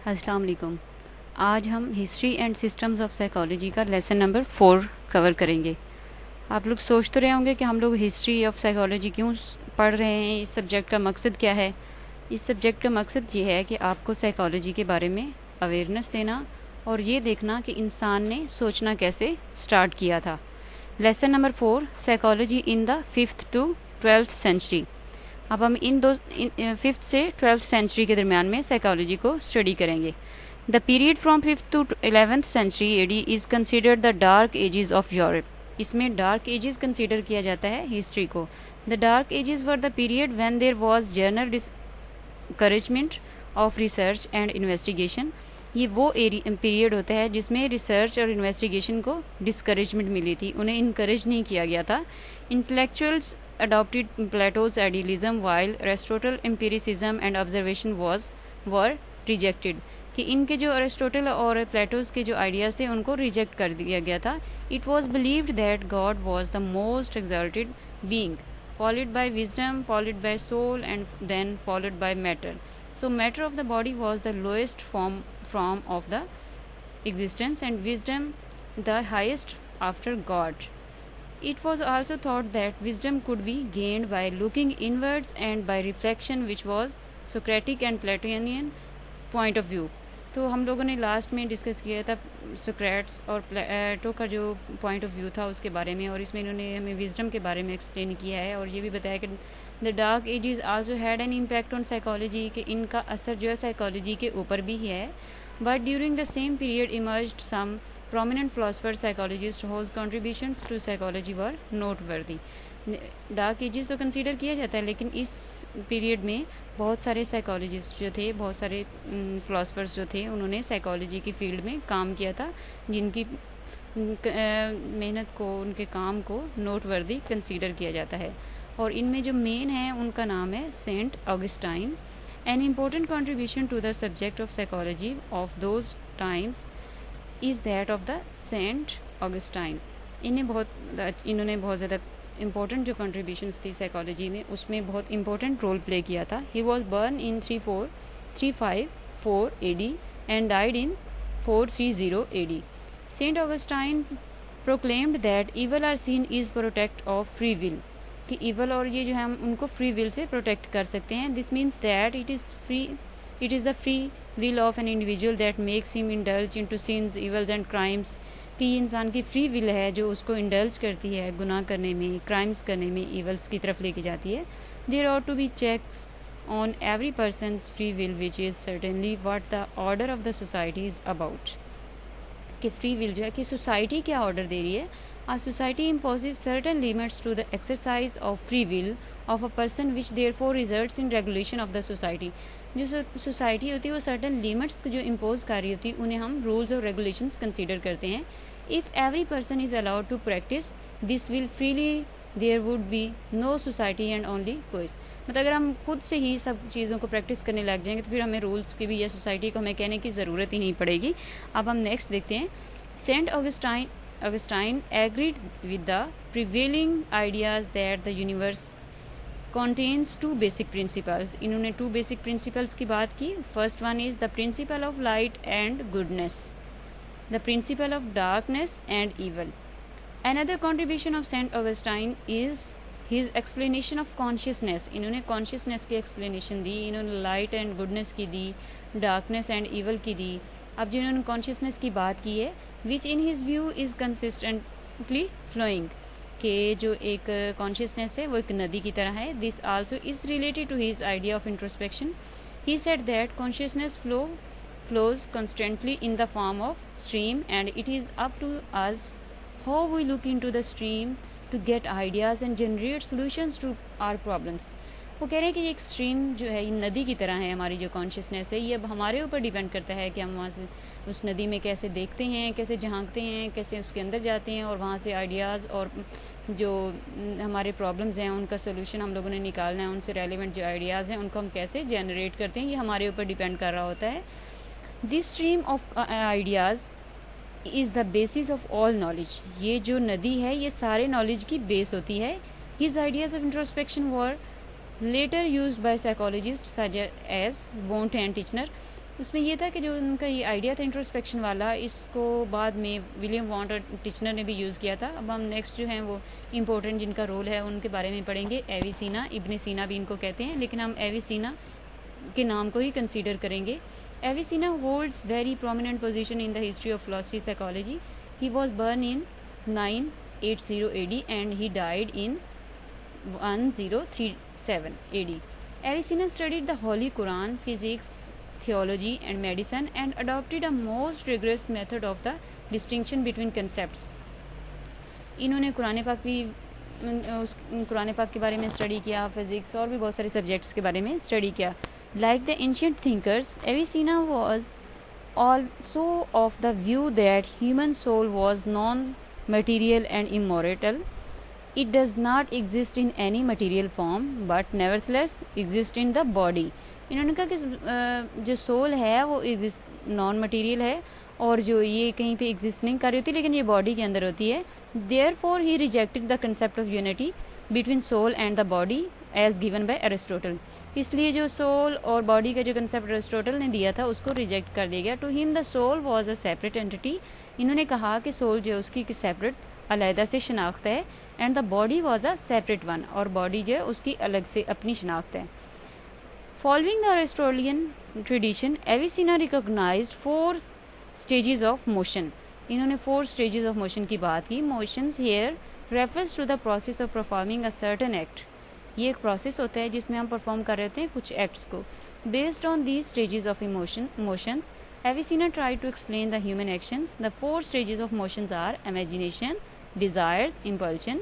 अस्सलाम वालेकुम। आज हम history and systems of psychology का लेसन नंबर 4 कवर करेंगे। आप लोग सोच तो रहे होंगे कि हम लोग हिस्ट्री ऑफ साइकोलॉजी क्यों पढ़ रहे हैं, इस सब्जेक्ट का मकसद क्या है। इस सब्जेक्ट का मकसद ये है कि आपको साइकोलॉजी के बारे में अवेयरनेस देना और ये देखना कि इंसान ने सोचना कैसे स्टार्ट किया था। Lesson number 4, psychology in the 5th to 12th century. अब हम इन 5th से 12th सेंचुरी के दरमियान में साइकोलॉजी को स्टडी करेंगे। The period from 5th to 11th century AD is considered the dark ages of Europe. इसमें डार्क एजेस कंसिडर किया जाता है हिस्ट्री को। The dark ages were the period when there was general discouragement of research and investigation. ये वो period होता है जिसमें रिसर्च और इन्वेस्टिगेशन को डिस्करेजमेंट मिली थी, उन्हें इनकरेज नहीं किया गया था। Intellectuals adopted Plato's idealism while Aristotle empiricism and observation were rejected। कि इनके जो अरिस्टोटल और प्लेटोस के जो आइडियाज थे उनको रिजेक्ट कर दिया गया था। It was believed that God was the most exalted being, followed by wisdom, followed by soul, and then followed by matter. So matter of the body was the lowest form of the existence, and wisdom the highest after God. It was also thought that wisdom could be gained by looking inwards and by reflection, which was Socratic and Platonian point of view। तो हम लोगों ने last में discuss किया था Socrates और प्लेटो का जो पॉइंट ऑफ व्यू था उसके बारे में, और इसमें इन्होंने हमें विजडम के बारे में एक्सप्लेन किया है और ये भी बताया कि the dark edges also had an impact on psychology, कि इनका असर जो है साइकोलॉजी के ऊपर भी है। But during the same period emerged some prominent philosophers, psychologists whose contributions to psychology were noteworthy। Dark ages तो कंसीडर किया जाता है, लेकिन इस पीरियड में बहुत सारे साइकोलॉजिस्ट जो थे, बहुत सारे फिलोसफर्स जो थे, उन्होंने साइकोलॉजी की फील्ड में काम किया था, जिनकी मेहनत को, उनके काम को नोटवर्दी कंसीडर किया जाता है। और इनमें जो मेन है उनका नाम है Saint Augustine. An important contribution to the subject of psychology of those times is that of the Saint Augustine. इन्होंने बहुत ज़्यादा इम्पोर्टेंट जो कंट्रीब्यूशंस थी साइकोलॉजी में, उसमें बहुत इम्पोर्टेंट रोल प्ले किया था। He was born in 354 AD and died in 430 AD। Saint Augustine proclaimed that evil are sin is product of free will, कि ईवल और ये जो है हम उनको फ्री विल से प्रोटेक्ट कर सकते हैं। This means that it is the free will of an individual that makes him indulge into sins, evils and crimes। कि ये इंसान की फ्री विल है जो उसको इंडल्ज करती है गुनाह करने में, क्राइम्स करने में, इवल्स की तरफ लेके जाती है। There ought to be checks on every person's free will, which is certainly what the order of the society is about। कि फ्री विल जो है कि सोसाइटी क्या ऑर्डर दे रही है। आ society imposes certain limits to the exercise of free will of a person, which therefore results in regulation of the society। जो society होती है वो सर्टन लिमिट्स जो इम्पोज कर रही होती है उन्हें हम रूल्स और रेगुलेशंस कंसीडर करते हैं। If every person is allowed to practice this will freely, there would be no society and only chaos. मतलब अगर हम खुद से ही सब चीज़ों को प्रैक्टिस करने लग जाएंगे तो फिर हमें रूल्स की भी या सोसाइटी को हमें कहने की ज़रूरत ही नहीं पड़ेगी। अब हम नेक्स्ट देखते हैं। Saint Augustine agreed with the prevailing ideas that the universe contains two basic principles। इन्होंने two basic principles की बात की। First one is the principle of light and goodness, the principle of darkness and evil। Another contribution of Saint Augustine is his explanation of consciousness। इन्होंने consciousness की explanation दी, इन्होंने light and goodness की दी, darkness and evil की दी। अब जिन्होंने consciousness की बात की है, which in his view is consistently flowing, कि जो एक कॉन्शियसनेस है वो एक नदी की तरह है। This also is related to his idea of introspection. He said that consciousness flows constantly in the form of stream, and it is up to us how we look into the stream to get ideas and generate solutions to our problems। वो कह रहे हैं कि एक stream जो है, नदी की तरह है हमारी जो कॉन्शियसनेस है, ये अब हमारे ऊपर डिपेंड करता है कि हम वहाँ से उस नदी में कैसे देखते हैं, कैसे झांकते हैं, कैसे उसके अंदर जाते हैं और वहाँ से आइडियाज़ और जो हमारे प्रॉब्लम्स हैं उनका सोल्यूशन हम लोगों ने निकालना है, उनसे रेलिवेंट जो आइडियाज़ हैं उनको हम कैसे जनरेट करते हैं, ये हमारे ऊपर डिपेंड कर रहा होता है। This stream of ideas is the basis of all knowledge. ये जो नदी है ये सारे नॉलेज की बेस होती है। His ideas of introspection were later used by psychologists such as Wundt and Titchener। उसमें ये था कि जो उनका ये आइडिया था इंट्रोस्पेक्शन वाला, इसको बाद में विलियम वॉन्ट और टिचनर ने भी यूज़ किया था। अब हम नेक्स्ट जो हैं वो इम्पोर्टेंट जिनका रोल है उनके बारे में पढ़ेंगे। एविसीना, इब्न सीना भी इनको कहते हैं, लेकिन हम एविसीना के नाम को ही कंसीडर करेंगे। Avicenna holds very prominent position in the history of philosophy psychology. He was born in 980 AD and he died in 1037 AD. Avicenna studied the Holy Quran, physics, theology and medicine and adopted a most rigorous method of the distinction between concepts. इन्होंने कुरान पाक भी कुरान पाक के बारे में study किया, physics और भी बहुत सारे सब्जेक्ट्स के बारे में स्टडी किया। Like the ancient thinkers, Avicenna was also of the view that human soul was non-material and immortal. It does not exist in any material form but nevertheless exist in the body. इन्होंने कहा कि जो soul है वो non material है और जो ये कहीं पे एग्जिस्ट नहीं कर रही होती, लेकिन ये बॉडी के अंदर होती है। Therefore he rejected the concept of unity between soul and the body as given by Aristotle. इसलिए जो सोल और बॉडी का जो कंसेप्ट एरिस्टोटल ने दिया था उसको रिजेक्ट कर दिया गया। To him the soul was a separate entity. इन्होंने कहा कि सोल जो है उसकी सेपरेट अलहदा से शनाख्त है, and the body was a separate one, और बॉडी जो है उसकी अलग से अपनी शनाख्त है। Following the Aristotelian tradition, Avicenna recognized 4 stages of motion. इन्होंने 4 स्टेजेस ऑफ मोशन की बात की। Motions here refers to the process of performing a certain act. ये एक प्रोसेस होता है जिसमें हम परफॉर्म कर रहे हैं कुछ एक्ट्स को। Based on these stages of motions, Avicenna tried to explain the human actions. The 4 stages of motions are imagination, desires, impulsion,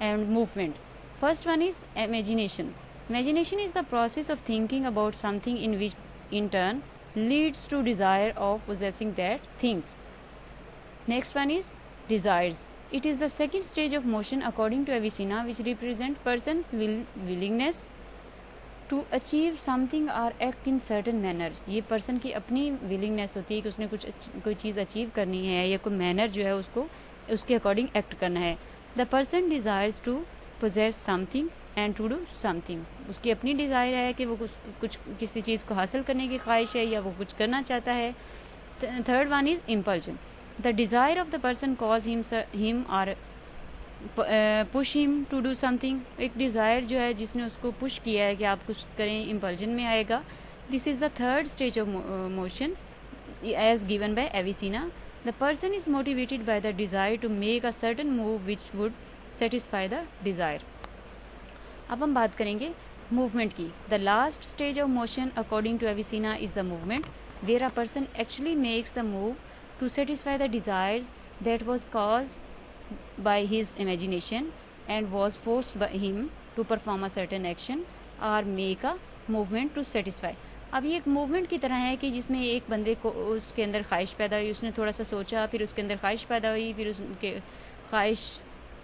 and movement. First one is imagination. Imagination is the process of thinking about something in which in turn leads to desire of possessing that things. Next one is desires. It is the second stage of motion according to Avicenna, which represents person's willingness to achieve something or act in certain manner. ये person की अपनी willingness होती है कि उसने कोई चीज़ achieve करनी है या कोई मैनर जो है उसको उसके अकॉर्डिंग एक्ट करना है। The person desires to possess something and to do something. उसकी अपनी डिज़ायर है कि वो कुछ किसी चीज़ को हासिल करने की ख्वाहिश है या वो कुछ करना चाहता है। Third one is impulsion. The desire of the person cause him or push him to do something. एक डिज़ायर जो है जिसने उसको पुश किया है कि आप कुछ करें, इम्पल्जन में आएगा। This is the third stage of motion as given by Avicenna. The person is motivated by the desire to make a certain move which would satisfy the desire. अब हम बात करेंगे मूवमेंट की। The last stage of motion according to Avicenna is the movement where a person actually makes the move to satisfy the desires that was cause by his imagination and was forced by him to perform a certain action or make a movement to satisfy. अब ये एक movement की तरह है कि जिसमें एक बंदे को उसके अंदर ख्वाहिश पैदा हुई, उसने थोड़ा सा सोचा, फिर उसके अंदर ख्वाहिश पैदा हुई, फिर उसके ख्वाहिश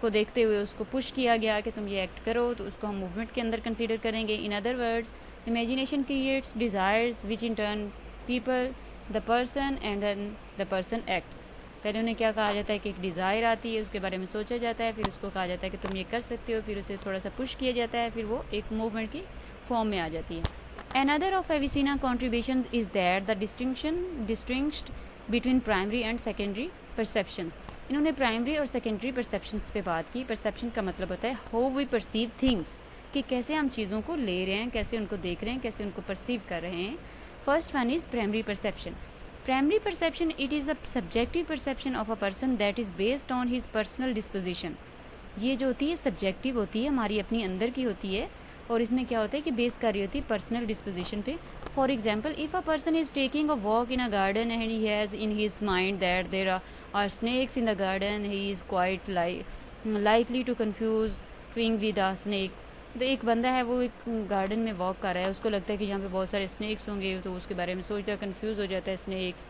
को देखते हुए उसको पुश किया गया कि तुम ये एक्ट करो, तो उसको हम मूवमेंट के अंदर कंसीडर करेंगे। In other words, imagination creates desires which in turn people the person and then the person acts. पहले उन्हें क्या कहा जाता है कि एक डिज़ायर आती है, उसके बारे में सोचा जाता है, फिर उसको कहा जाता है कि तुम ये कर सकते हो, फिर उसे थोड़ा सा पुश किया जाता है, फिर वो एक मूवमेंट की फॉर्म में आ जाती है। Another of Avicenna contributions is that the distinguished between primary and secondary perceptions. इन्होंने प्राइमरी और सेकेंडरी परसेप्शंस पे बात की। परसेप्शन का मतलब होता है हाउ वी परसीव थिंग्स, कि कैसे हम चीज़ों को ले रहे हैं, कैसे उनको देख रहे हैं, कैसे उनको परसीव कर रहे हैं। First one is primary perception. Primary perception, it is the subjective perception of a person that is based on his personal disposition. ये जो होती है सब्जेक्टिव होती है, हमारी अपनी अंदर की होती है, और इसमें क्या होता है कि बेस कर रही होती है पर्सनल डिस्पोजिशन पे। For example, if a person is taking a walk in a garden and he has in his mind that there are snakes in the garden, he is quite likely to confuse twig with a snake. तो एक बंदा है वो एक garden में walk कर रहा है, उसको लगता है कि यहाँ पे बहुत सारे स्नेक्स होंगे, तो उसके बारे में सोचता है, कंफ्यूज हो जाता है snakes.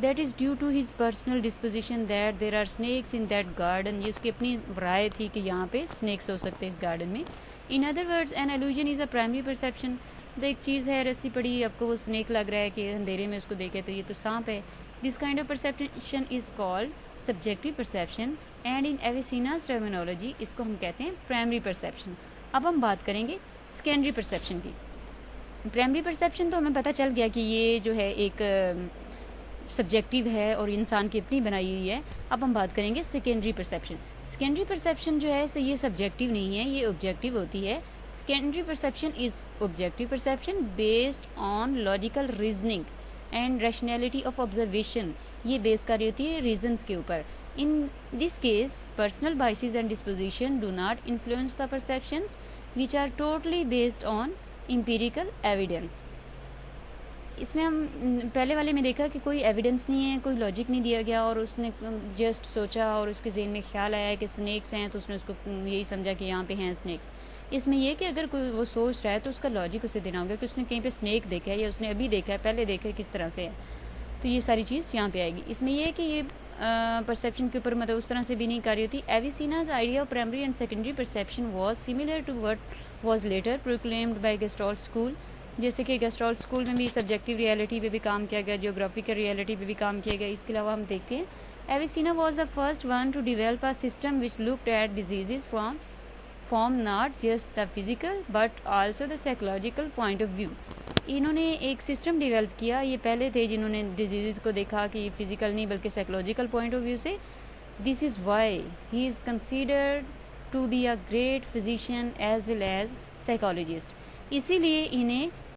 That is due to his personal disposition that there are snakes in that garden. ये उसकी अपनी राय थी कि यहाँ पे स्नेक्स हो सकते हैं इस गार्डन में। In other words, an illusion is a primary perception. तो एक चीज़ है, रस्सी पड़ी, आपको वो स्नेक लग रहा है कि अंधेरे में उसको देखे तो ये तो सांप है। This kind of perception is called subjective perception and in Avicenna's terminology इसको हम कहते हैं प्राइमरी परसेप्शन। अब हम बात करेंगे सेकेंडरी परसेप्शन की। प्राइमरी परसेप्शन तो हमें पता चल गया कि ये जो है एक सब्जेक्टिव है और इंसान की अपनी बनाई हुई है। अब हम बात करेंगे सेकेंडरी परसेप्शन। सेकेंडरी परसेप्शन जो है ये सब्जेक्टिव नहीं है, ये ऑब्जेक्टिव होती है। Secondary perception is objective perception based on logical reasoning and rationality of observation. ये बेस कर रही होती है रीजन्स के ऊपर। In this case personal biases and disposition do not influence the perceptions which are totally based on empirical evidence. इसमें हम पहले वाले में देखा कि कोई एविडेंस नहीं है, कोई लॉजिक नहीं दिया गया और उसने जस्ट सोचा और उसके ज़हन में ख्याल आया कि स्नैक्स हैं तो उसने उसको यही समझा कि यहाँ पे हैं स्नैक्स। इसमें यह कि अगर कोई वो सोच रहा है तो उसका लॉजिक उसे देना होगा कि उसने कहीं पे स्नैक देखा है या उसने अभी देखा है, पहले देखा है, किस तरह से है। तो ये सारी चीज़ यहाँ पे आएगी। इसमें यह है कि ये परसेप्शन के ऊपर मतलब उस तरह से भी नहीं कार्य होती। Avicenna's idea of primary and secondary perception was similar to what was later proclaimed by Gestalt school. जैसे कि गेस्टॉल्ट स्कूल में भी सब्जेक्टिव रियलिटी पे भी काम किया गया, जियोग्राफिकल रियलिटी पे भी काम किया गया। इसके अलावा हम देखते हैं Avicenna was the first one to develop a system which looked at diseases from not just the physical but also the psychological point of view. इन्होंने एक सिस्टम डिवेल्प किया, ये पहले थे जिन्होंने डिजीज़ को देखा कि फिजिकल नहीं बल्कि साइकोलॉजिकल पॉइंट ऑफ व्यू से। This is why he is considered to be a great physician as well as psychologist. इसीलिए इन्हें